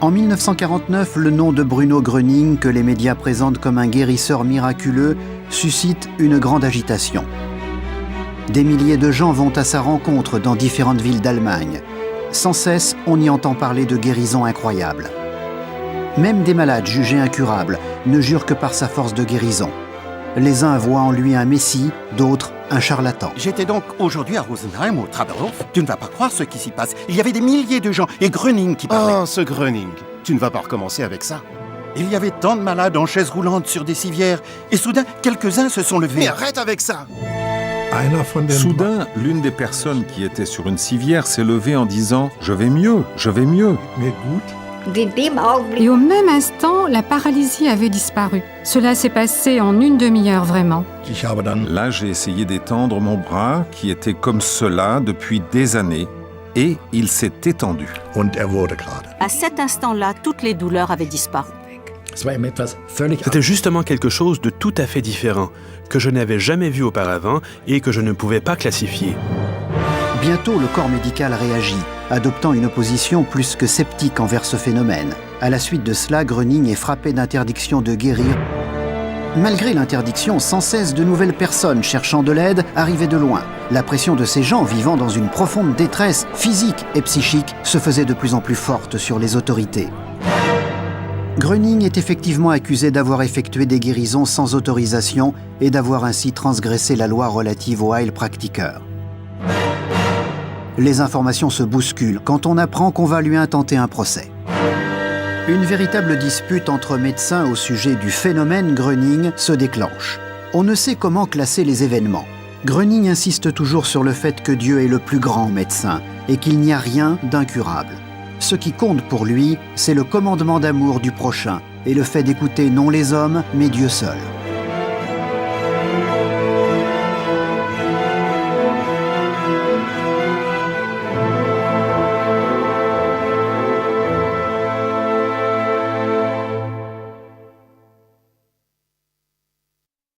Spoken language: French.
En 1949, le nom de Bruno Gröning, que les médias présentent comme un guérisseur miraculeux, suscite une grande agitation. Des milliers de gens vont à sa rencontre dans différentes villes d'Allemagne. Sans cesse, on y entend parler de guérisons incroyables. Même des malades jugés incurables ne jurent que par sa force de guérison. Les uns voient en lui un messie, d'autres un charlatan. J'étais donc aujourd'hui à Rosenheim, au Traberhof. Tu ne vas pas croire ce qui s'y passe. Il y avait des milliers de gens et Gröning qui parlait. Oh, ce Gröning. Tu ne vas pas recommencer avec ça. Il y avait tant de malades en chaises roulantes sur des civières. Et soudain, quelques-uns se sont levés. Mais arrête avec ça! Soudain, l'une des personnes qui était sur une civière s'est levée en disant « Je vais mieux, je vais mieux ». Et au même instant, la paralysie avait disparu. Cela s'est passé en une demi-heure vraiment. Là, j'ai essayé d'étendre mon bras, qui était comme cela depuis des années, et il s'est étendu. À cet instant-là, toutes les douleurs avaient disparu. C'était justement quelque chose de tout à fait différent, que je n'avais jamais vu auparavant et que je ne pouvais pas classifier. Bientôt, le corps médical réagit, adoptant une position plus que sceptique envers ce phénomène. À la suite de cela, Gröning est frappé d'interdiction de guérir. Malgré l'interdiction, sans cesse de nouvelles personnes cherchant de l'aide arrivaient de loin. La pression de ces gens vivant dans une profonde détresse physique et psychique se faisait de plus en plus forte sur les autorités. Gröning est effectivement accusé d'avoir effectué des guérisons sans autorisation et d'avoir ainsi transgressé la loi relative aux Heilpraktiker. Les informations se bousculent quand on apprend qu'on va lui intenter un procès. Une véritable dispute entre médecins au sujet du phénomène Gröning se déclenche. On ne sait comment classer les événements. Gröning insiste toujours sur le fait que Dieu est le plus grand médecin et qu'il n'y a rien d'incurable. Ce qui compte pour lui, c'est le commandement d'amour du prochain et le fait d'écouter non les hommes, mais Dieu seul.